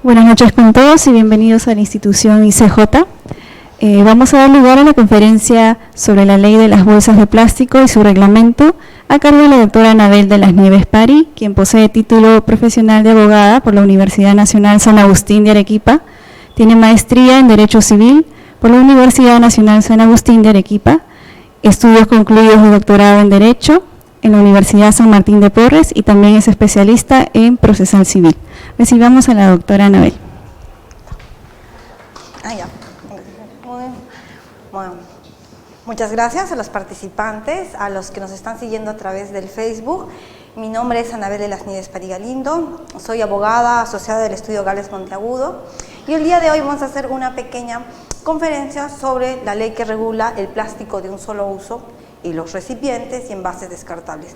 Buenas noches con todos y bienvenidos a la institución ICJ. Vamos a dar lugar a la conferencia sobre la ley de las bolsas de plástico y su reglamento a cargo de la doctora Anabel de las Nieves Pari, quien posee título profesional de abogada por la Universidad Nacional San Agustín de Arequipa, tiene maestría en Derecho Civil por la Universidad Nacional San Agustín de Arequipa, estudios concluidos de doctorado en Derecho en la Universidad San Martín de Porres y también es especialista en procesal civil. Recibamos a la doctora Anabel. Bueno, muchas gracias a los participantes, a los que nos están siguiendo a través del Facebook. Mi nombre es Anabel de las Nieves Pari Galindo, soy abogada asociada del estudio Gales Monteagudo y el día de hoy vamos a hacer una pequeña conferencia sobre la ley que regula el plástico de un solo uso y los recipientes y envases descartables,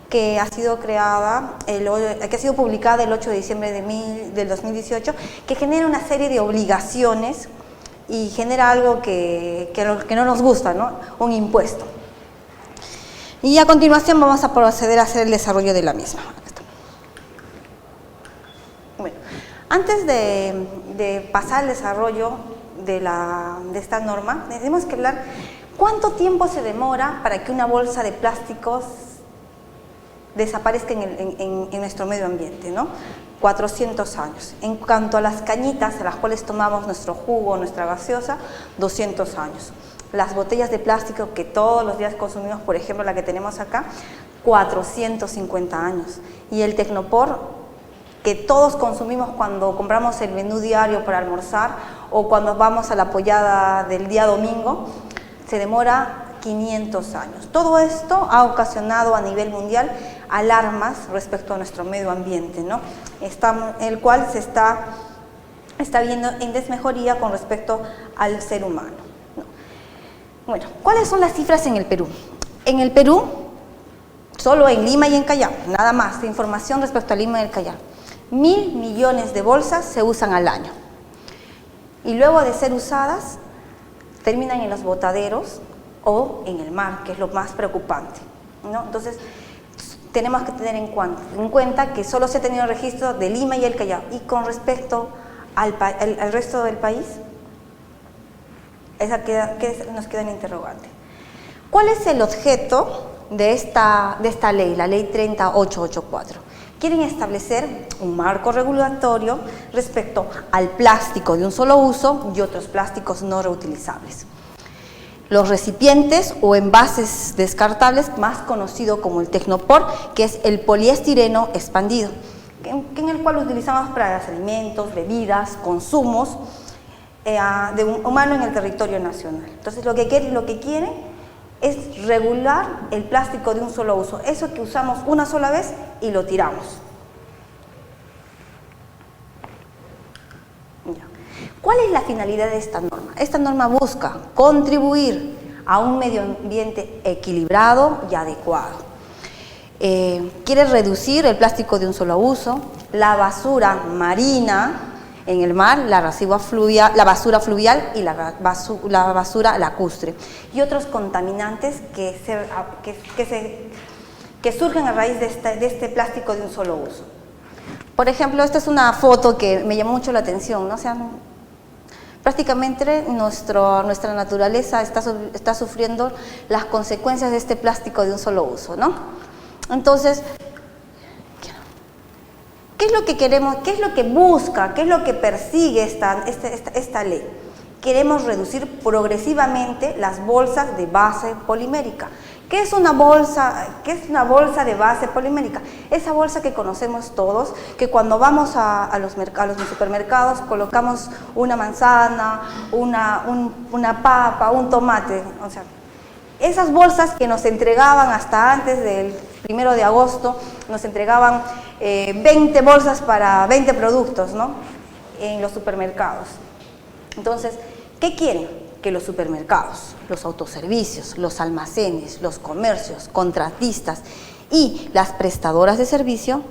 que ha sido creada, que ha sido publicada el 8 de diciembre del 2018, que genera una serie de obligaciones y genera algo que no nos gusta, ¿no? Un impuesto. Y a continuación vamos a proceder a hacer el desarrollo de la misma. Bueno, antes de pasar al desarrollo de esta norma, tenemos que hablar cuánto tiempo se demora para que una bolsa de plásticos desaparezca en nuestro medio ambiente, ¿no? 400 años. En cuanto a las cañitas a las cuales tomamos nuestro jugo, nuestra gaseosa, 200 años. Las botellas de plástico que todos los días consumimos, por ejemplo la que tenemos acá, 450 años. Y el Tecnopor, que todos consumimos cuando compramos el menú diario para almorzar o cuando vamos a la pollada del día domingo, se demora 500 años. Todo esto ha ocasionado a nivel mundial alarmas respecto a nuestro medio ambiente, ¿no? El cual se está viendo en desmejoría con respecto al ser humano, ¿no? Bueno, ¿cuáles son las cifras en el Perú? En el Perú, solo en Lima y en Callao, nada más de información respecto a Lima y el Callao, 1.000 millones de bolsas se usan al año y luego de ser usadas terminan en los botaderos o en el mar, que es lo más preocupante, ¿no? Entonces, tenemos que tener en cuenta que solo se ha tenido registro de Lima y el Callao. Y con respecto al resto del país, nos queda en interrogante. ¿Cuál es el objeto de esta ley, la ley 30884? Quieren establecer un marco regulatorio respecto al plástico de un solo uso y otros plásticos no reutilizables. Los recipientes o envases descartables, más conocido como el Tecnopor, que es el poliestireno expandido, en el cual utilizamos para los alimentos, bebidas, consumos de un humano en el territorio nacional. Entonces, lo que quieren es regular el plástico de un solo uso, eso que usamos una sola vez y lo tiramos. ¿Cuál es la finalidad de esta norma? Esta norma busca contribuir a un medio ambiente equilibrado y adecuado. Quiere reducir el plástico de un solo uso, la basura marina en el mar, la basura fluvial y la basura lacustre y otros contaminantes que surgen a raíz de este plástico de un solo uso. Por ejemplo, esta es una foto que me llamó mucho la atención, ¿no? O sea, prácticamente nuestra naturaleza está sufriendo las consecuencias de este plástico de un solo uso, ¿no? Entonces, ¿qué es lo que queremos? ¿Qué es lo que busca? ¿Qué es lo que persigue esta ley? Queremos reducir progresivamente las bolsas de base polimérica. ¿Qué es una bolsa de base polimérica? Esa bolsa que conocemos todos, que cuando vamos a los supermercados colocamos una manzana, una papa, un tomate. O sea, esas bolsas que nos entregaban hasta antes del 1 de agosto, nos entregaban 20 bolsas para 20 productos, ¿no? En los supermercados. Entonces, ¿qué quieren? Que los supermercados, los autoservicios, los almacenes, los comercios, contratistas y las prestadoras de servicio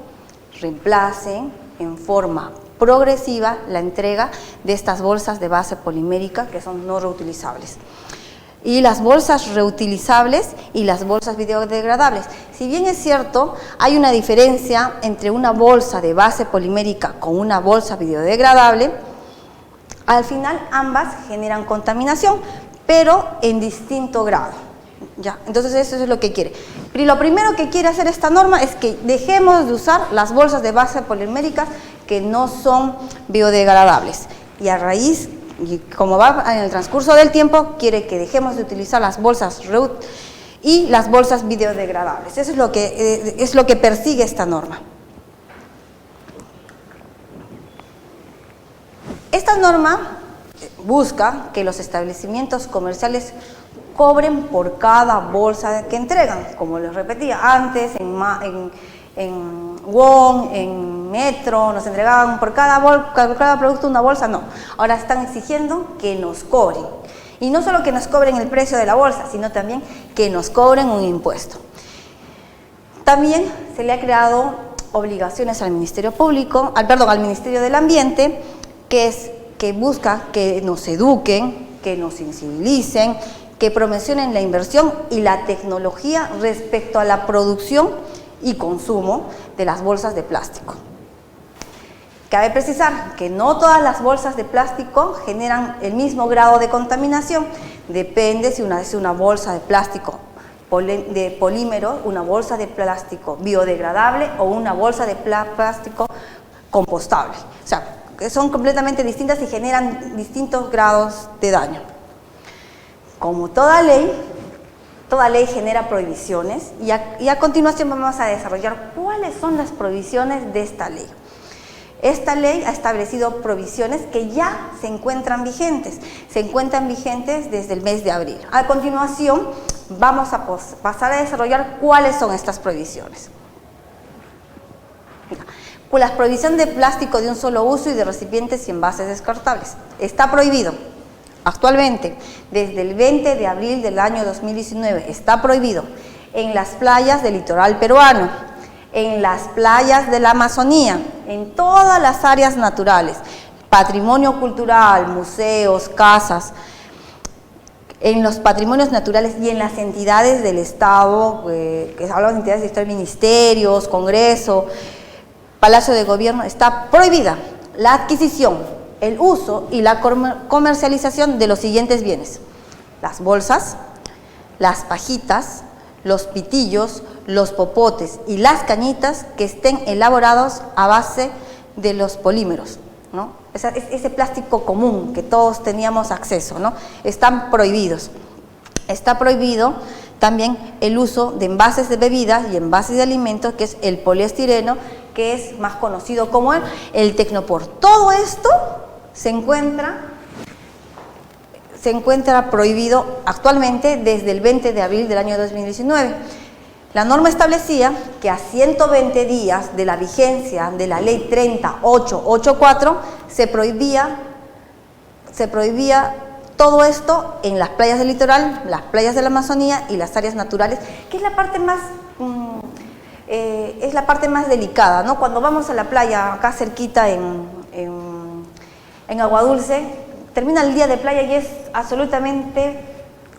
reemplacen en forma progresiva la entrega de estas bolsas de base polimérica que son no reutilizables. y las bolsas reutilizables y las bolsas biodegradables. Si bien es cierto, hay una diferencia entre una bolsa de base polimérica con una bolsa biodegradable, al final ambas generan contaminación, pero en distinto grado. ¿Ya? Entonces eso es lo que quiere. Y lo primero que quiere hacer esta norma es que dejemos de usar las bolsas de base poliméricas que no son biodegradables. Y a raíz, y como va en el transcurso del tiempo, quiere que dejemos de utilizar las bolsas y las bolsas biodegradables. Eso es lo que persigue esta norma. Esta norma busca que los establecimientos comerciales cobren por cada bolsa que entregan. Como les repetía antes, en WOM, en Metro, nos entregaban por cada producto una bolsa, no. Ahora están exigiendo que nos cobren. Y no solo que nos cobren el precio de la bolsa, sino también que nos cobren un impuesto. También se le ha creado obligaciones al Ministerio Público, al Ministerio del Ambiente, que busca que nos eduquen, que nos sensibilicen, que promocionen la inversión y la tecnología respecto a la producción y consumo de las bolsas de plástico. Cabe precisar que no todas las bolsas de plástico generan el mismo grado de contaminación. Depende si es una bolsa de plástico de polímero, una bolsa de plástico biodegradable o una bolsa de plástico compostable. O sea, son completamente distintas y generan distintos grados de daño. Como toda ley genera prohibiciones y a continuación vamos a desarrollar cuáles son las prohibiciones de esta ley. Esta ley ha establecido prohibiciones que ya se encuentran vigentes desde el mes de abril. A continuación vamos a pasar a desarrollar cuáles son estas prohibiciones. La prohibición de plástico de un solo uso y de recipientes y envases descartables. Está prohibido. Actualmente, desde el 20 de abril del año 2019, está prohibido en las playas del litoral peruano, en las playas de la Amazonía, en todas las áreas naturales, patrimonio cultural, museos, casas, en los patrimonios naturales y en las entidades del Estado, que hablan de entidades del Estado, ministerios, Congreso, Palacio de Gobierno, está prohibida la adquisición, el uso y la comercialización de los siguientes bienes: las bolsas, las pajitas, los pitillos, los popotes y las cañitas que estén elaborados a base de los polímeros, ¿no? Ese plástico común que todos teníamos acceso, ¿no? Están prohibidos. Está prohibido también el uso de envases de bebidas y envases de alimentos, que es el poliestireno, que es más conocido como el Tecnopor. Todo esto se encuentra prohibido actualmente desde el 20 de abril del año 2019. La norma establecía que a 120 días de la vigencia de la ley 30884 se prohibía todo esto en las playas del litoral, las playas de la Amazonía y las áreas naturales, que es la parte más delicada, ¿no? Cuando vamos a la playa acá cerquita en Agua Dulce, termina el día de playa y es absolutamente,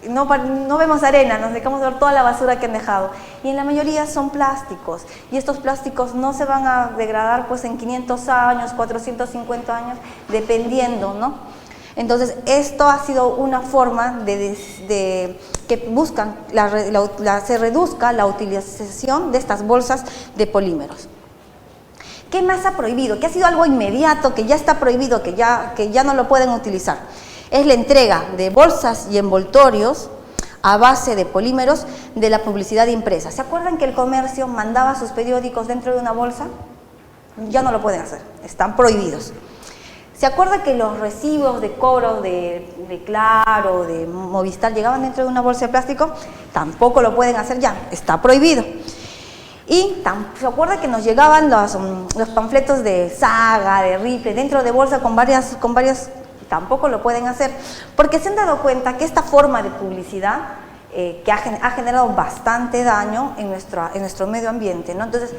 no vemos arena, nos dejamos ver toda la basura que han dejado. Y en la mayoría son plásticos, y estos plásticos no se van a degradar pues en 500 años, 450 años, dependiendo, ¿no? Entonces, esto ha sido una forma de que buscan se reduzca la utilización de estas bolsas de polímeros. ¿Qué más ha prohibido? ¿Qué ha sido algo inmediato, que ya está prohibido, que ya no lo pueden utilizar? Es la entrega de bolsas y envoltorios a base de polímeros de la publicidad impresa. ¿Se acuerdan que el comercio mandaba sus periódicos dentro de una bolsa? Ya no lo pueden hacer, están prohibidos. ¿Se acuerda que los recibos de cobro de Claro, de Movistar, llegaban dentro de una bolsa de plástico? Tampoco lo pueden hacer ya, está prohibido. Y ¿se acuerda que nos llegaban los panfletos de Saga, de Ripley, dentro de bolsa con varias? Tampoco lo pueden hacer, porque se han dado cuenta que esta forma de publicidad que ha generado bastante daño en nuestro medio ambiente, ¿no? Entonces,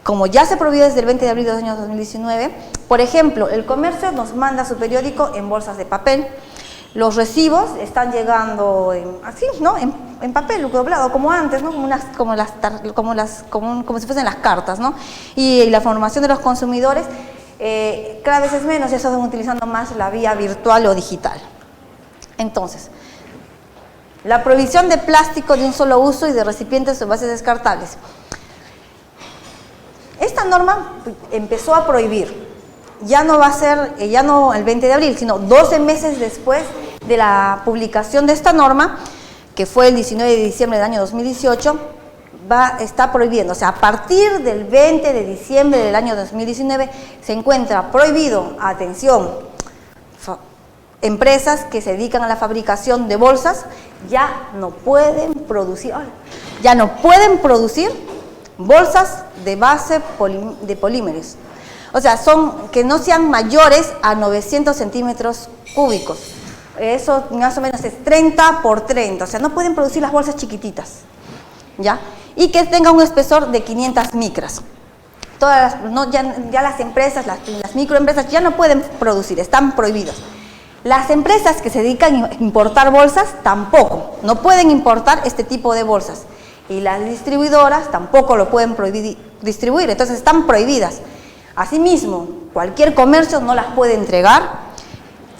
como ya se prohibió desde el 20 de abril del año 2019, por ejemplo, el comercio nos manda su periódico en bolsas de papel, Los recibos están llegando así, ¿no? En papel doblado, como antes, ¿no? Como si fuesen las cartas, ¿no? Y la formación de los consumidores cada vez es menos, y eso están utilizando más la vía virtual o digital. Entonces, la prohibición de plástico de un solo uso y de recipientes o envases descartables. Esta norma empezó a prohibir, ya no va a ser, ya no el 20 de abril, sino 12 meses después de la publicación de esta norma, que fue el 19 de diciembre del año 2018, está prohibiendo, o sea, a partir del 20 de diciembre del año 2019 se encuentra prohibido, atención, empresas que se dedican a la fabricación de bolsas ya no pueden producir bolsas de base de polímeros. O sea, que no sean mayores a 900 centímetros cúbicos. Eso más o menos es 30 por 30. O sea, no pueden producir las bolsas chiquititas, ¿ya? Y que tengan un espesor de 500 micras. Ya las empresas, las microempresas ya no pueden producir, están prohibidas. Las empresas que se dedican a importar bolsas tampoco, no pueden importar este tipo de bolsas. Y las distribuidoras tampoco lo pueden distribuir, entonces están prohibidas. Asimismo, cualquier comercio no las puede entregar,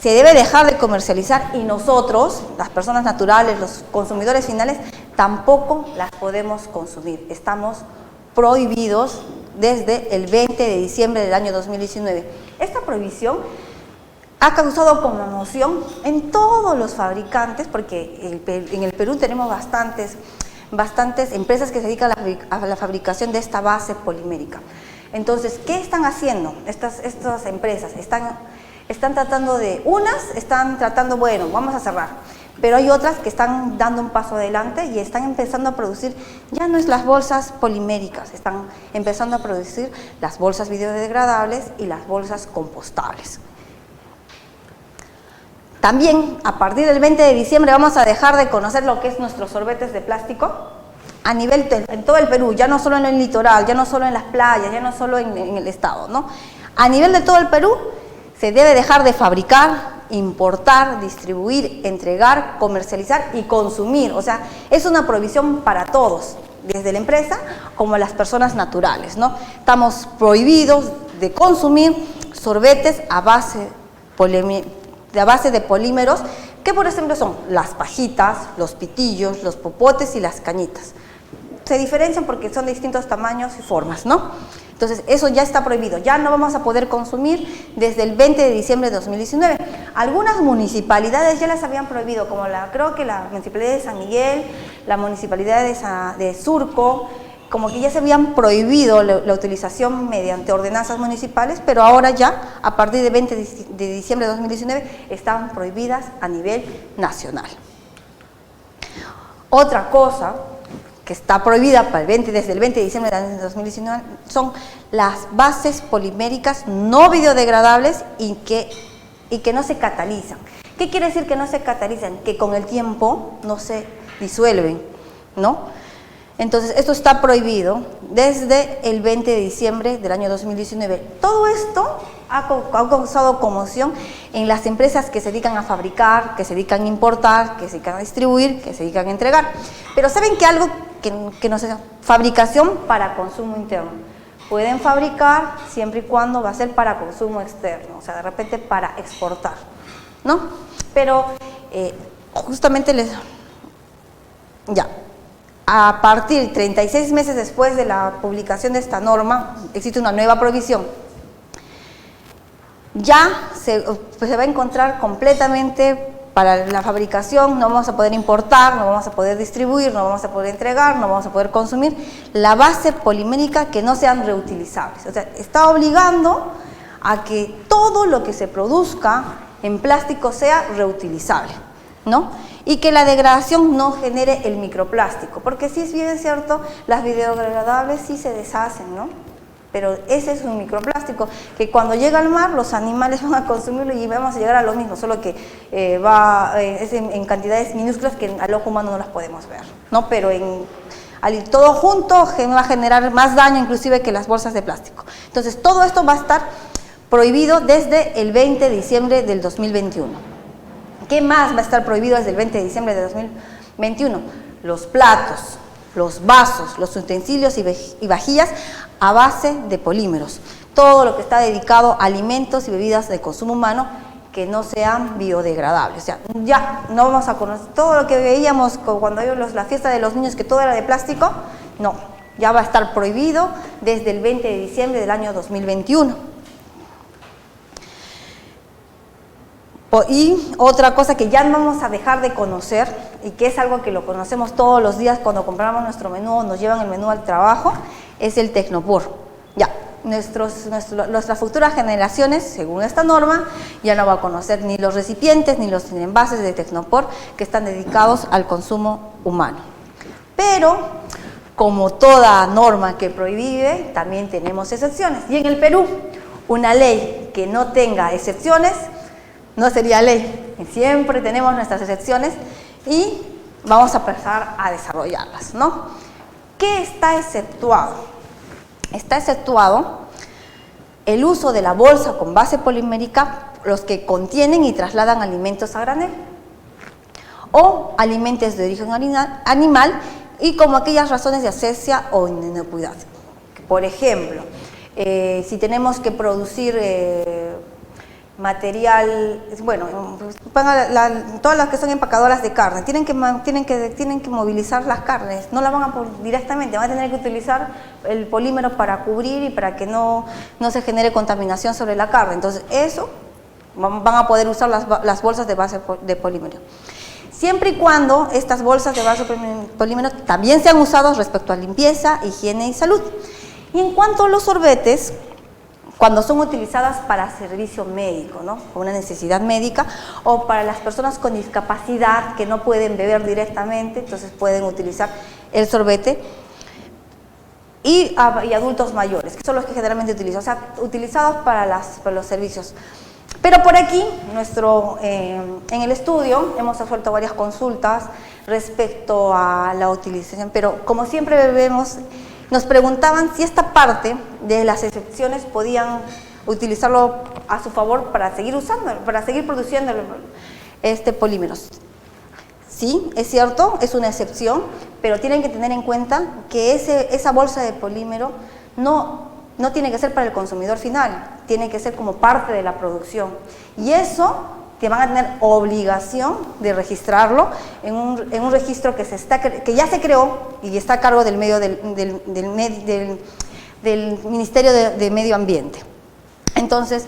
se debe dejar de comercializar y nosotros, las personas naturales, los consumidores finales, tampoco las podemos consumir. Estamos prohibidos desde el 20 de diciembre del año 2019. Esta prohibición ha causado conmoción en todos los fabricantes, porque en el Perú tenemos bastantes empresas que se dedican a la fabricación de esta base polimérica. Entonces, ¿qué están haciendo estas empresas? Están tratando bueno, vamos a cerrar, pero hay otras que están dando un paso adelante y están empezando a producir, ya no es las bolsas poliméricas, están empezando a producir las bolsas biodegradables y las bolsas compostables. También, a partir del 20 de diciembre vamos a dejar de conocer lo que es nuestros sorbetes de plástico en todo el Perú, ya no solo en el litoral, ya no solo en las playas, ya no solo en el estado, ¿no? A nivel de todo el Perú se debe dejar de fabricar, importar, distribuir, entregar, comercializar y consumir. O sea, es una prohibición para todos, desde la empresa como las personas naturales, ¿no? Estamos prohibidos de consumir sorbetes a base de polímeros, que por ejemplo son las pajitas, los pitillos, los popotes y las cañitas. Se diferencian porque son de distintos tamaños y formas, ¿no? Entonces, eso ya está prohibido, ya no vamos a poder consumir desde el 20 de diciembre de 2019. Algunas municipalidades ya las habían prohibido, como creo que la Municipalidad de San Miguel, la Municipalidad de Surco, como que ya se habían prohibido la utilización mediante ordenanzas municipales, pero ahora ya, a partir del 20 de diciembre de 2019, están prohibidas a nivel nacional. Otra cosa que está prohibida desde el 20 de diciembre de 2019 son las bases poliméricas no biodegradables y que no se catalizan. ¿Qué quiere decir que no se catalizan? Que con el tiempo no se disuelven, ¿no? Entonces, esto está prohibido desde el 20 de diciembre del año 2019. Todo esto ha causado conmoción en las empresas que se dedican a fabricar, que se dedican a importar, que se dedican a distribuir, que se dedican a entregar. Pero ¿saben que algo que no sé? Fabricación para consumo interno. Pueden fabricar siempre y cuando va a ser para consumo externo, o sea, de repente para exportar, ¿no? Pero justamente a partir de 36 meses después de la publicación de esta norma, existe una nueva prohibición. Ya se va a encontrar completamente para la fabricación, no vamos a poder importar, no vamos a poder distribuir, no vamos a poder entregar, no vamos a poder consumir la base polimérica que no sean reutilizables. O sea, está obligando a que todo lo que se produzca en plástico sea reutilizable, ¿no? Y que la degradación no genere el microplástico, porque sí es bien cierto, las biodegradables sí se deshacen, ¿no? Pero ese es un microplástico que cuando llega al mar los animales van a consumirlo y vamos a llegar a lo mismo, solo que es en cantidades minúsculas que al ojo humano no las podemos ver, ¿no? Pero todo junto va a generar más daño inclusive que las bolsas de plástico. Entonces todo esto va a estar prohibido desde el 20 de diciembre del 2021, ¿Qué más va a estar prohibido desde el 20 de diciembre de 2021? Los platos, los vasos, los utensilios y vajillas a base de polímeros. Todo lo que está dedicado a alimentos y bebidas de consumo humano que no sean biodegradables. O sea, ya no vamos a conocer todo lo que veíamos cuando íbamos la fiesta de los niños, que todo era de plástico. No, ya va a estar prohibido desde el 20 de diciembre del año 2021. Y otra cosa que ya no vamos a dejar de conocer, y que es algo que lo conocemos todos los días cuando compramos nuestro menú o nos llevan el menú al trabajo, es el Tecnopor. Ya, nuestras futuras generaciones, según esta norma, ya no va a conocer ni los recipientes ni los envases de Tecnopor que están dedicados al consumo humano. Pero, como toda norma que prohíbe, también tenemos excepciones. Y en el Perú, una ley que no tenga excepciones no sería ley. Siempre tenemos nuestras excepciones y vamos a empezar a desarrollarlas, ¿no? ¿Qué está exceptuado? Está exceptuado el uso de la bolsa con base polimérica, los que contienen y trasladan alimentos a granel, o alimentos de origen animal, y como aquellas razones de asepsia o inocuidad. Por ejemplo, si tenemos que producir material, bueno, todas las que son empacadoras de carne, tienen que movilizar las carnes, no las van a directamente, van a tener que utilizar el polímero para cubrir y para que no se genere contaminación sobre la carne. Entonces, eso van a poder usar las bolsas de base de polímero. Siempre y cuando estas bolsas de base de polímero también sean usadas respecto a limpieza, higiene y salud. Y en cuanto a los sorbetes, cuando son utilizadas para servicio médico, ¿no? Una necesidad médica, o para las personas con discapacidad que no pueden beber directamente, entonces pueden utilizar el sorbete, y adultos mayores, que son los que generalmente utilizan, o sea, utilizados para los servicios. Pero por aquí, en el estudio, hemos resuelto varias consultas respecto a la utilización, pero como siempre vemos, nos preguntaban si esta parte de las excepciones podían utilizarlo a su favor para seguir usando, para seguir produciendo polímeros. Sí, es cierto, es una excepción, pero tienen que tener en cuenta que esa bolsa de polímero no tiene que ser para el consumidor final, tiene que ser como parte de la producción. Y eso que van a tener obligación de registrarlo en un registro que ya se creó y está a cargo del Ministerio de Medio Ambiente. Entonces,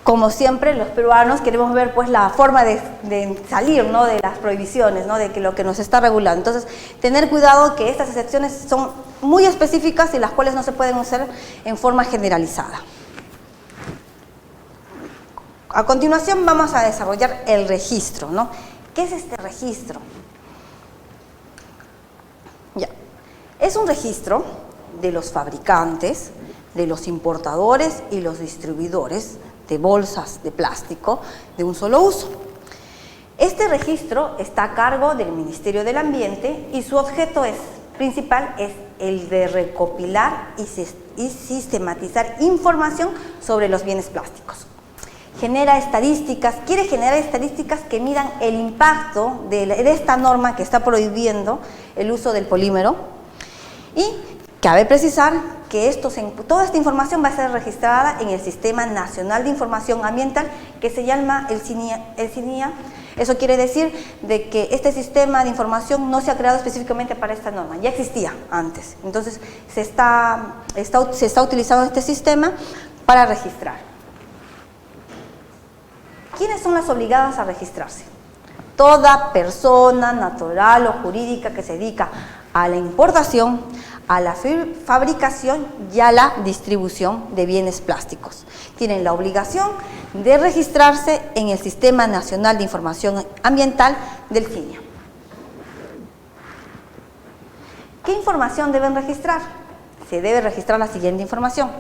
como siempre, los peruanos queremos ver pues la forma de salir, ¿no?, de las prohibiciones, ¿no?, de lo que nos está regulando. Entonces, tener cuidado que estas excepciones son muy específicas y las cuales no se pueden usar en forma generalizada. A continuación vamos a desarrollar el registro, ¿no? ¿Qué es este registro? Ya. Es un registro de los fabricantes, de los importadores y los distribuidores de bolsas de plástico de un solo uso. Este registro está a cargo del Ministerio del Ambiente y su objeto principal es el de recopilar y sistematizar información sobre los bienes plásticos. Quiere generar estadísticas que midan el impacto de esta norma que está prohibiendo el uso del polímero, y cabe precisar que toda esta información va a ser registrada en el Sistema Nacional de Información Ambiental, que se llama el SINIA. Eso quiere decir de que este sistema de información no se ha creado específicamente para esta norma, ya existía antes. Entonces se está utilizando este sistema para registrar. ¿Quiénes son las obligadas a registrarse? Toda persona natural o jurídica que se dedica a la importación, a la fabricación y a la distribución de bienes plásticos. Tienen la obligación de registrarse en el Sistema Nacional de Información Ambiental del SINIA. ¿Qué información deben registrar? Se debe registrar la siguiente información: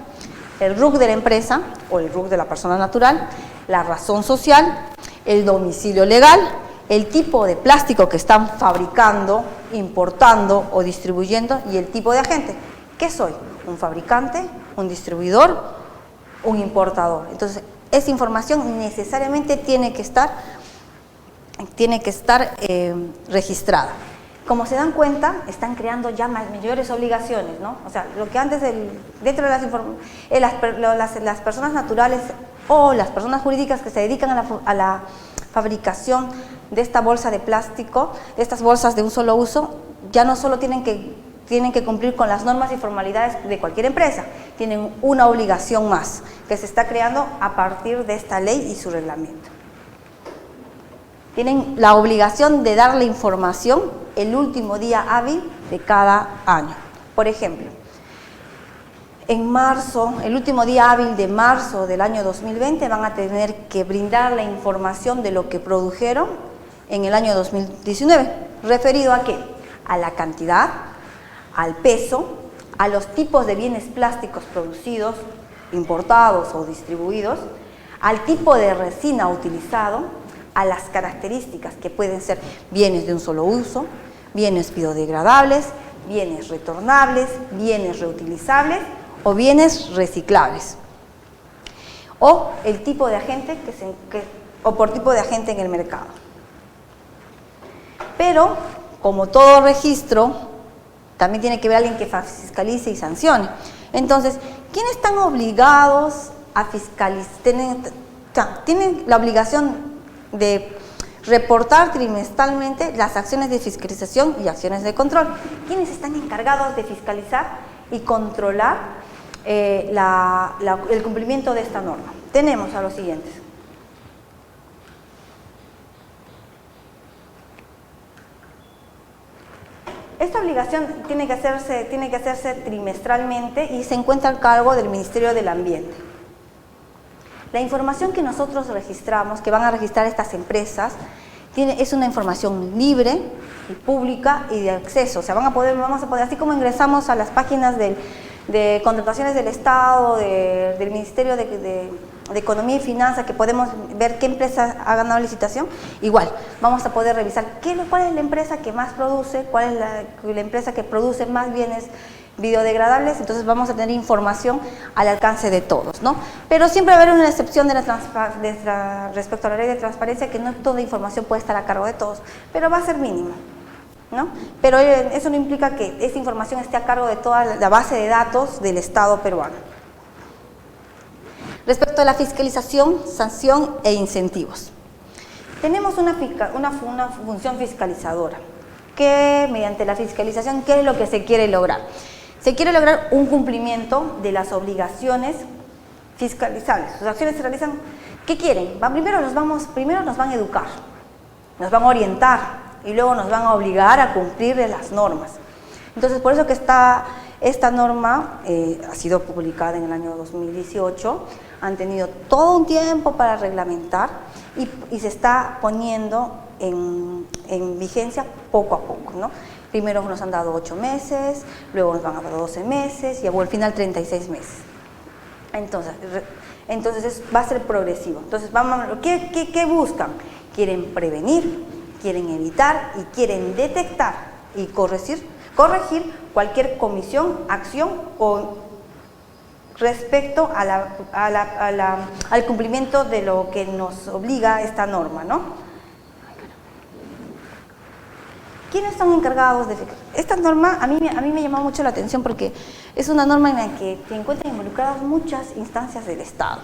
el RUC de la empresa o el RUC de la persona natural, la razón social, el domicilio legal, el tipo de plástico que están fabricando, importando o distribuyendo y el tipo de agente. ¿Qué soy? ¿Un fabricante? ¿Un distribuidor? ¿Un importador? Entonces, esa información necesariamente tiene que estar tiene que estar registrada. Como se dan cuenta, están creando ya mayores obligaciones, ¿no? O sea, lo que antes, dentro de las personas naturales o las personas jurídicas que se dedican a la fabricación de esta bolsa de plástico, de estas bolsas de un solo uso, ya no solo tienen que cumplir con las normas y formalidades de cualquier empresa, tienen una obligación más que se está creando a partir de esta ley y su reglamento. Tienen la obligación de darle información el último día hábil de cada año. Por ejemplo, en marzo, el último día hábil de marzo del año 2020 van a tener que brindar la información de lo que produjeron en el año 2019. ¿Referido a qué? A la cantidad, al peso, a los tipos de bienes plásticos producidos, importados o distribuidos, al tipo de resina utilizado, a las características que pueden ser bienes de un solo uso, bienes biodegradables, bienes retornables, bienes reutilizables o bienes reciclables. O el tipo de agente o por tipo de agente en el mercado. Pero, como todo registro, también tiene que haber alguien que fiscalice y sancione. Entonces, ¿quiénes están obligados a fiscalizar? Tienen la obligación de reportar trimestralmente las acciones de fiscalización y acciones de control. ¿Quiénes están encargados de fiscalizar y controlar el cumplimiento de esta norma? Tenemos a los siguientes. Esta obligación tiene que hacerse trimestralmente y se encuentra al cargo del Ministerio del Ambiente. La información que nosotros registramos, que van a registrar estas empresas, es una información libre y pública y de acceso. O sea, vamos a poder, así como ingresamos a las páginas de contrataciones del Estado, del Ministerio de Economía y Finanzas, que podemos ver qué empresa ha ganado licitación, igual, vamos a poder revisar cuál es la empresa que más produce, cuál es la empresa que produce más bienes biodegradables. Entonces vamos a tener información al alcance de todos, ¿no? Pero siempre va a haber una excepción respecto a la ley de transparencia, que no toda información puede estar a cargo de todos, pero va a ser mínima, ¿no? Pero eso no implica que esta información esté a cargo de toda la base de datos del Estado peruano. Respecto a la fiscalización, sanción e incentivos, tenemos una función fiscalizadora, que mediante la fiscalización, ¿qué es lo que se quiere lograr? Se quiere lograr un cumplimiento de las obligaciones fiscalizables. Sus acciones se realizan, ¿qué quieren? Primero nos van a educar, nos van a orientar y luego nos van a obligar a cumplir las normas. Entonces, por eso que esta norma ha sido publicada en el año 2018, han tenido todo un tiempo para reglamentar y se está poniendo en vigencia poco a poco, ¿no? Primero nos han dado 8 meses, luego nos van a dar 12 meses y al final 36 meses. Entonces va a ser progresivo. Entonces, ¿qué buscan? Quieren prevenir, quieren evitar y quieren detectar y corregir cualquier comisión, acción o respecto al cumplimiento de lo que nos obliga esta norma, ¿no? ¿Quiénes son encargados de fiscalizar? Esta norma a mí me llamó mucho la atención porque es una norma en la que se encuentran involucradas muchas instancias del Estado,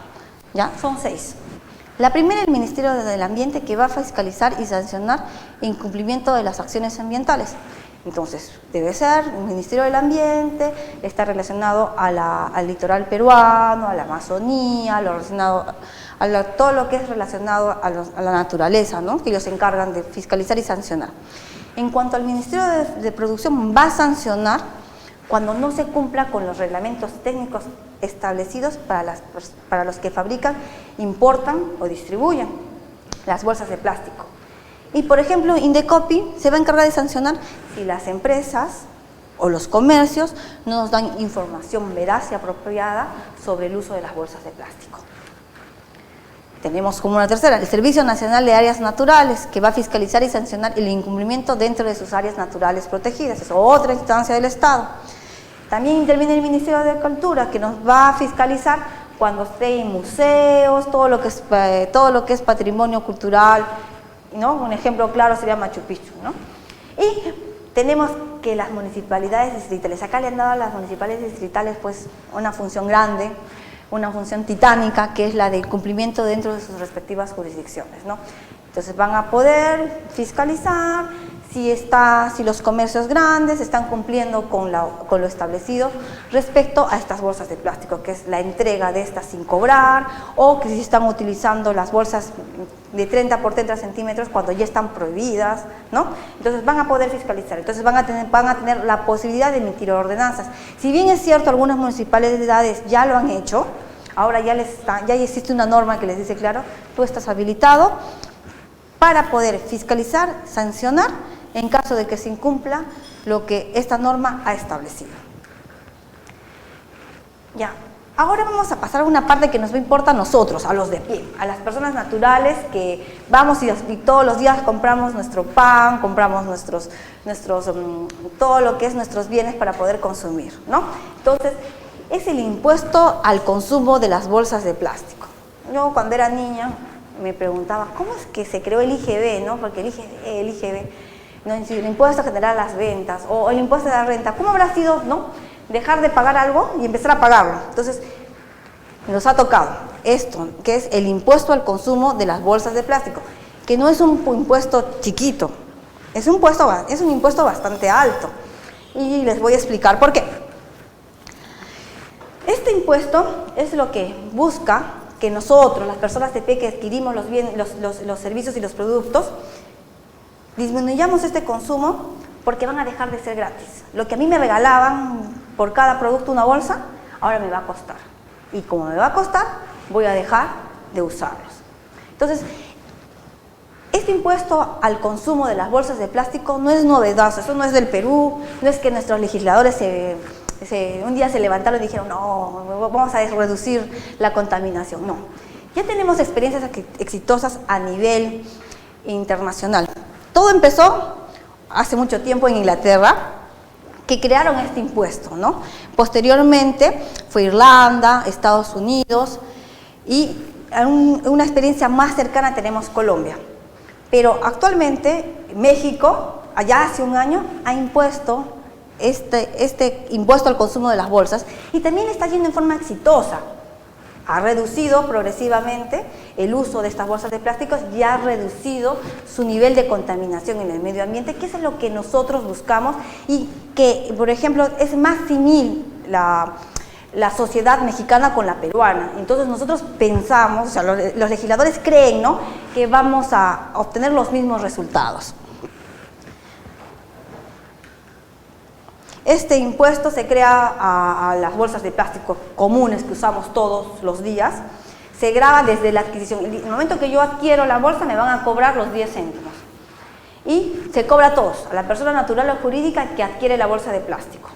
¿ya? Son 6. La primera, el Ministerio del Ambiente, que va a fiscalizar y sancionar el incumplimiento de las acciones ambientales. Entonces, debe ser el Ministerio del Ambiente, está relacionado al litoral peruano, a la Amazonía, todo lo que es relacionado a la naturaleza, ¿no? Que ellos se encargan de fiscalizar y sancionar. En cuanto al Ministerio de Producción, va a sancionar cuando no se cumpla con los reglamentos técnicos establecidos para los que fabrican, importan o distribuyen las bolsas de plástico. Y, por ejemplo, Indecopi se va a encargar de sancionar si las empresas o los comercios no nos dan información veraz y apropiada sobre el uso de las bolsas de plástico. Tenemos como una tercera, el Servicio Nacional de Áreas Naturales, que va a fiscalizar y sancionar el incumplimiento dentro de sus áreas naturales protegidas. Es otra instancia del Estado. También interviene el Ministerio de Cultura, que nos va a fiscalizar cuando esté en museos, todo lo que es patrimonio cultural ¿no? Un ejemplo claro sería Machu Picchu, ¿no? Y tenemos que las municipalidades distritales, acá le han dado a las municipalidades distritales pues una función grande, una función titánica, que es la del cumplimiento dentro de sus respectivas jurisdicciones, ¿no? Entonces van a poder fiscalizar si los comercios grandes están cumpliendo con lo establecido respecto a estas bolsas de plástico, que es la entrega de estas sin cobrar, o que si están utilizando las bolsas de 30 por 30 centímetros cuando ya están prohibidas, ¿no? Entonces van a poder fiscalizar, entonces van a tener la posibilidad de emitir ordenanzas. Si bien es cierto, algunas municipalidades ya lo han hecho, ahora ya existe una norma que les dice, claro, tú estás habilitado para poder fiscalizar, sancionar, en caso de que se incumpla lo que esta norma ha establecido. Ya, ahora vamos a pasar a una parte que nos importa a nosotros, a los de pie, a las personas naturales que vamos y todos los días compramos nuestro pan, compramos todo lo que es nuestros bienes para poder consumir, ¿no? Entonces, es el impuesto al consumo de las bolsas de plástico. Yo cuando era niña me preguntaba, ¿cómo es que se creó el IGB, no? Porque el IGB, ¿no? El impuesto general a las ventas o el impuesto de la renta, ¿cómo habrá sido, no? Dejar de pagar algo y empezar a pagarlo. Entonces, nos ha tocado esto, que es el impuesto al consumo de las bolsas de plástico, que no es un impuesto chiquito, es un impuesto bastante alto. Y les voy a explicar por qué. Este impuesto es lo que busca que nosotros, las personas de pie que adquirimos los bienes, los servicios y los productos, disminuyamos este consumo porque van a dejar de ser gratis. Lo que a mí me regalaban por cada producto una bolsa, ahora me va a costar. Y como me va a costar, voy a dejar de usarlos. Entonces, este impuesto al consumo de las bolsas de plástico no es novedoso, eso no es del Perú, no es que nuestros legisladores un día se levantaron y dijeron, no, vamos a reducir la contaminación. No, ya tenemos experiencias exitosas a nivel internacional. Todo empezó hace mucho tiempo en Inglaterra, que crearon este impuesto, ¿no? Posteriormente fue Irlanda, Estados Unidos y una experiencia más cercana tenemos Colombia. Pero actualmente México, allá hace un año, ha impuesto este impuesto al consumo de las bolsas y también está yendo en forma exitosa. Ha reducido progresivamente el uso de estas bolsas de plásticos y ha reducido su nivel de contaminación en el medio ambiente, que es lo que nosotros buscamos y que, por ejemplo, es más simil la sociedad mexicana con la peruana. Entonces nosotros pensamos, o sea, los legisladores creen, ¿no?, que vamos a obtener los mismos resultados. Este impuesto se crea a las bolsas de plástico comunes que usamos todos los días. Se grava desde la adquisición. En el momento que yo adquiero la bolsa me van a cobrar los 10 céntimos. Y se cobra a todos, a la persona natural o jurídica que adquiere la bolsa de plástico.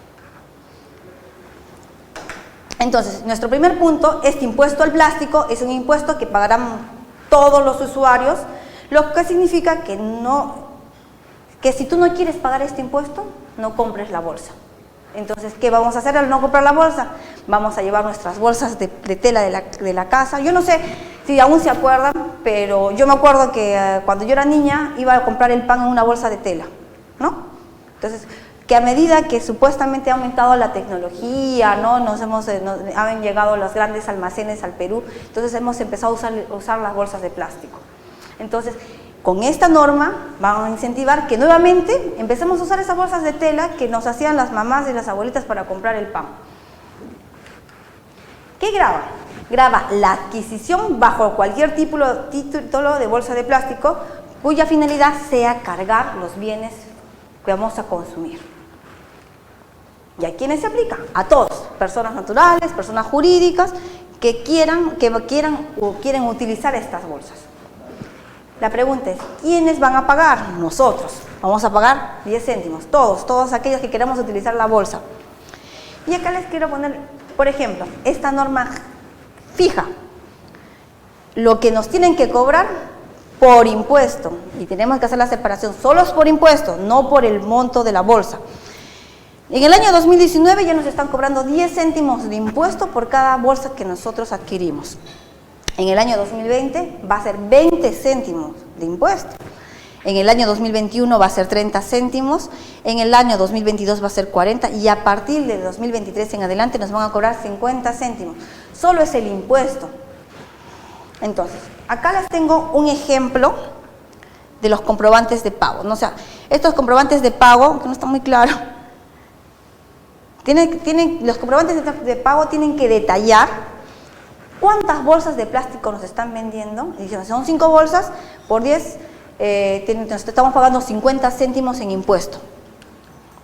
Entonces, nuestro primer punto, este impuesto al plástico es un impuesto que pagarán todos los usuarios, lo que significa que si tú no quieres pagar este impuesto, no compres la bolsa. Entonces, ¿qué vamos a hacer al no comprar la bolsa? Vamos a llevar nuestras bolsas de tela de la casa. Yo no sé si aún se acuerdan, pero yo me acuerdo que cuando yo era niña iba a comprar el pan en una bolsa de tela, ¿no? Entonces, que a medida que supuestamente ha aumentado la tecnología, ¿no? Han llegado los grandes almacenes al Perú, entonces hemos empezado a usar las bolsas de plástico. Entonces, con esta norma van a incentivar que nuevamente empecemos a usar esas bolsas de tela que nos hacían las mamás y las abuelitas para comprar el pan. ¿Qué grava? Grava la adquisición bajo cualquier título de bolsa de plástico cuya finalidad sea cargar los bienes que vamos a consumir. ¿Y a quiénes se aplica? A todos, personas naturales, personas jurídicas que quieran o quieren utilizar estas bolsas. La pregunta es, ¿quiénes van a pagar? Nosotros. Vamos a pagar 10 céntimos, todos aquellos que queramos utilizar la bolsa. Y acá les quiero poner, por ejemplo, esta norma fija. Lo que nos tienen que cobrar por impuesto, y tenemos que hacer la separación, solo es por impuesto, no por el monto de la bolsa. En el año 2019 ya nos están cobrando 10 céntimos de impuesto por cada bolsa que nosotros adquirimos. En el año 2020 va a ser 20 céntimos de impuesto. En el año 2021 va a ser 30 céntimos, en el año 2022 va a ser 40 y a partir de 2023 en adelante nos van a cobrar 50 céntimos. Solo es el impuesto. Entonces, acá les tengo un ejemplo de los comprobantes de pago, ¿no? O sea, estos comprobantes de pago, que no está muy claro, los comprobantes de pago tienen que detallar cuántas bolsas de plástico nos están vendiendo. Y dicen, son 5 bolsas por 10, nos estamos pagando 50 céntimos en impuesto.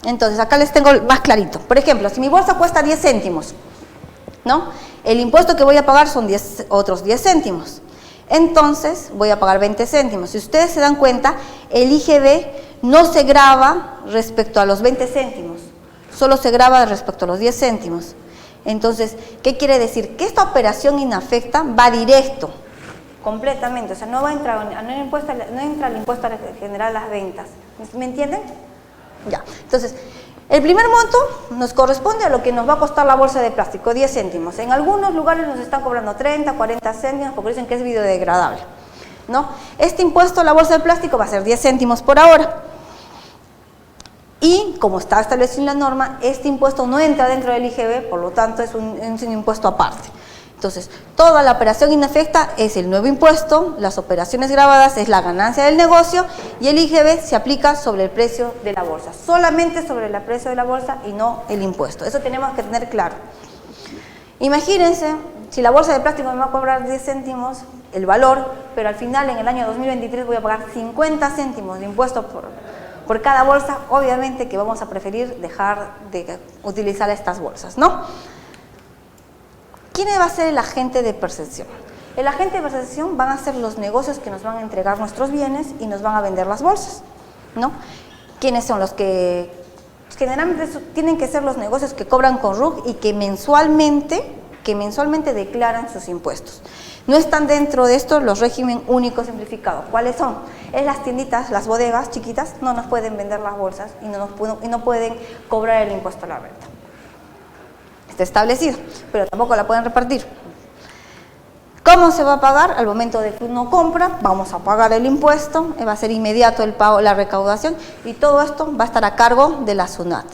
Entonces, acá les tengo más clarito. Por ejemplo, si mi bolsa cuesta 10 céntimos, ¿no? El impuesto que voy a pagar son otros 10 céntimos. Entonces, voy a pagar 20 céntimos. Si ustedes se dan cuenta, el IGB no se grava respecto a los 20 céntimos, solo se grava respecto a los 10 céntimos. Entonces, ¿qué quiere decir? Que esta operación inafecta va directo, completamente, o sea, no entra el impuesto general a las ventas. ¿Me entienden? Ya. Entonces, el primer monto nos corresponde a lo que nos va a costar la bolsa de plástico, 10 céntimos. En algunos lugares nos están cobrando 30, 40 céntimos porque dicen que es biodegradable, ¿no? Este impuesto a la bolsa de plástico va a ser 10 céntimos por hora. Y como está establecido en la norma, este impuesto no entra dentro del IGB, por lo tanto es un impuesto aparte. Entonces, toda la operación inafecta es el nuevo impuesto, las operaciones grabadas es la ganancia del negocio y el IGB se aplica sobre el precio de la bolsa, solamente sobre el precio de la bolsa y no el impuesto. Eso tenemos que tener claro. Imagínense, si la bolsa de plástico me va a cobrar 10 céntimos, el valor, pero al final en el año 2023 voy a pagar 50 céntimos de impuesto por cada bolsa, obviamente que vamos a preferir dejar de utilizar estas bolsas, ¿no? ¿Quién va a ser el agente de percepción? El agente de percepción van a ser los negocios que nos van a entregar nuestros bienes y nos van a vender las bolsas, ¿no? ¿Quiénes son los que generalmente tienen que ser los negocios que cobran con RUC y que mensualmente declaran sus impuestos? No están dentro de esto los régimen único simplificado. ¿Cuáles son? Es las tienditas, las bodegas chiquitas, no nos pueden vender las bolsas y no pueden cobrar el impuesto a la venta. Está establecido, pero tampoco la pueden repartir. ¿Cómo se va a pagar? Al momento de que uno compra, vamos a pagar el impuesto, va a ser inmediato el pago, la recaudación, y todo esto va a estar a cargo de la SUNAT.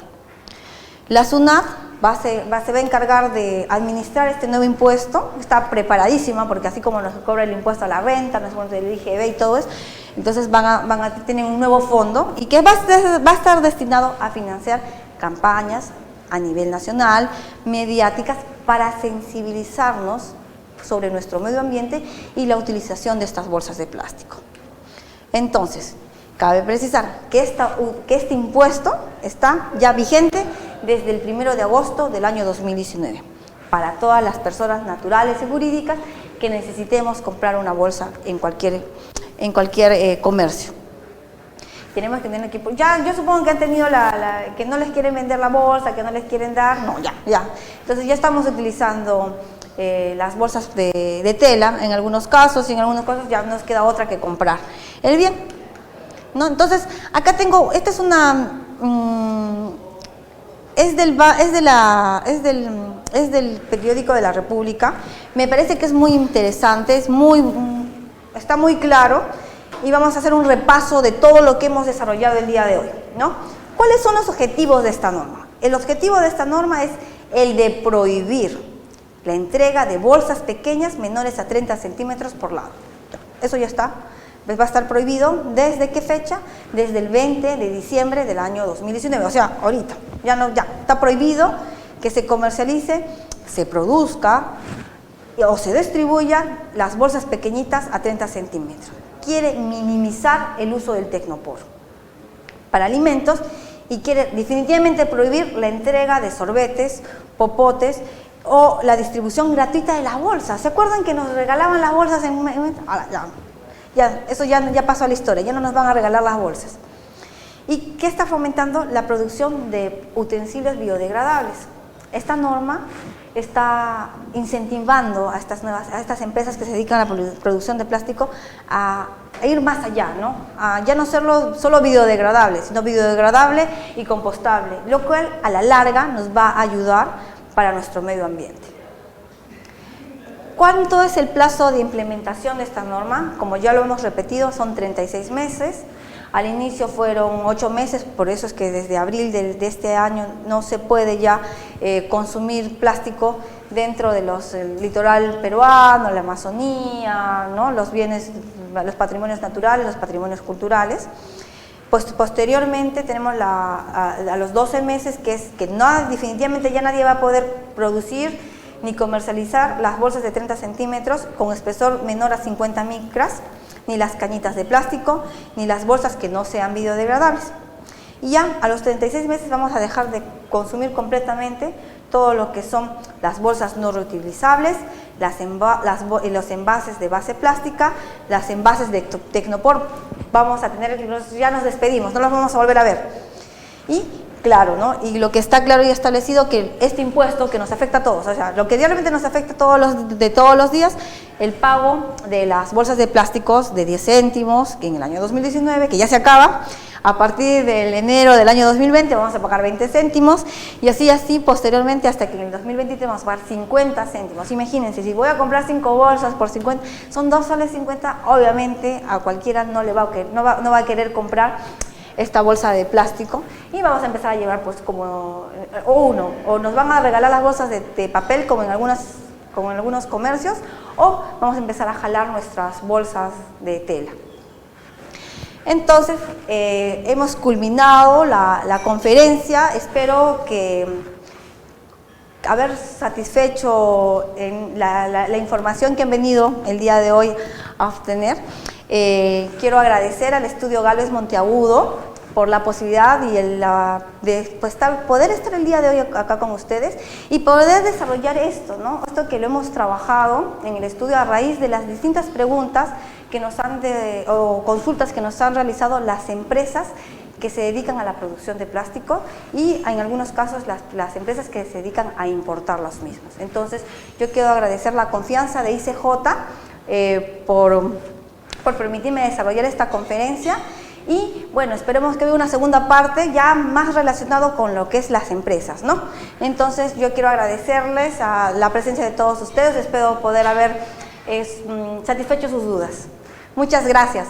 La SUNAT se va a encargar de administrar este nuevo impuesto, está preparadísima porque así como nos cobra el impuesto a la renta, nos cobra el IGB y todo eso, entonces tienen un nuevo fondo y que va a estar destinado a financiar campañas a nivel nacional, mediáticas, para sensibilizarnos sobre nuestro medio ambiente y la utilización de estas bolsas de plástico. Entonces, cabe precisar que este impuesto está ya vigente desde el 1 de agosto del año 2019 para todas las personas naturales y jurídicas que necesitemos comprar una bolsa en cualquier comercio. Tenemos que tener equipo. Ya, yo supongo que han tenido que no les quieren vender la bolsa, que no les quieren dar. No, ya. Entonces ya estamos utilizando las bolsas de tela en algunos casos y en algunos casos ya nos queda otra que comprar el bien, ¿no? Entonces acá tengo, esta es una es del periódico de la República. Me parece que es muy interesante, está muy claro. Y vamos a hacer un repaso de todo lo que hemos desarrollado el día de hoy, ¿no? ¿Cuáles son los objetivos de esta norma? El objetivo de esta norma es el de prohibir la entrega de bolsas pequeñas menores a 30 centímetros por lado. Eso ya está, va a estar prohibido. ¿Desde qué fecha? Desde el 20 de diciembre del año 2019, o sea, ahorita. Ya está prohibido que se comercialice, se produzca o se distribuyan las bolsas pequeñitas a 30 centímetros. Quiere minimizar el uso del tecnopor para alimentos y quiere definitivamente prohibir la entrega de sorbetes, popotes o la distribución gratuita de las bolsas. ¿Se acuerdan que nos regalaban las bolsas en un momento? Eso ya pasó a la historia, ya no nos van a regalar las bolsas. ¿Y qué está fomentando? La producción de utensilios biodegradables. Esta norma está incentivando a estas empresas que se dedican a la producción de plástico a ir más allá, ¿no? A ya no serlo solo biodegradable, sino biodegradable y compostable, lo cual a la larga nos va a ayudar para nuestro medio ambiente. ¿Cuánto es el plazo de implementación de esta norma? Como ya lo hemos repetido, son 36 meses. Al inicio fueron 8 meses, por eso es que desde abril de este año no se puede ya consumir plástico dentro de el litoral peruano, la Amazonía, ¿no? Los bienes, los patrimonios naturales, los patrimonios culturales. Pues posteriormente tenemos a los 12 meses que no, definitivamente ya nadie va a poder producir ni comercializar las bolsas de 30 centímetros con espesor menor a 50 micras, ni las cañitas de plástico, ni las bolsas que no sean biodegradables. Y ya a los 36 meses vamos a dejar de consumir completamente todo lo que son las bolsas no reutilizables, los envases de base plástica, las envases de Tecnopor. Vamos a tener, ya nos despedimos, no los vamos a volver a ver. Y claro, ¿no? Y lo que está claro y establecido que este impuesto que nos afecta a todos, o sea, lo que diariamente nos afecta todos los días, el pago de las bolsas de plásticos de 10 céntimos, que en el año 2019, que ya se acaba, a partir del enero del año 2020 vamos a pagar 20 céntimos y así posteriormente hasta que en el 2023 vamos a pagar 50 céntimos. Imagínense, si voy a comprar 5 bolsas por 50, son 2 soles 50, obviamente a cualquiera no va a querer comprar esta bolsa de plástico y vamos a empezar a llevar pues como o nos van a regalar las bolsas de papel como en algunos comercios, o vamos a empezar a jalar nuestras bolsas de tela. Entonces, hemos culminado la conferencia. Espero que haber satisfecho en la información que han venido el día de hoy a obtener. Quiero agradecer al Estudio Gálvez Monteagudo por la posibilidad y de poder estar el día de hoy acá con ustedes y poder desarrollar esto, ¿no? Esto que lo hemos trabajado en el estudio a raíz de las distintas preguntas que o consultas que nos han realizado las empresas que se dedican a la producción de plástico y en algunos casos las empresas que se dedican a importar los mismos. Entonces, yo quiero agradecer la confianza de ICJ por permitirme desarrollar esta conferencia y bueno, esperemos que haya una segunda parte ya más relacionado con lo que es las empresas, ¿no? Entonces yo quiero agradecerles a la presencia de todos ustedes, espero poder haber satisfecho sus dudas. Muchas gracias.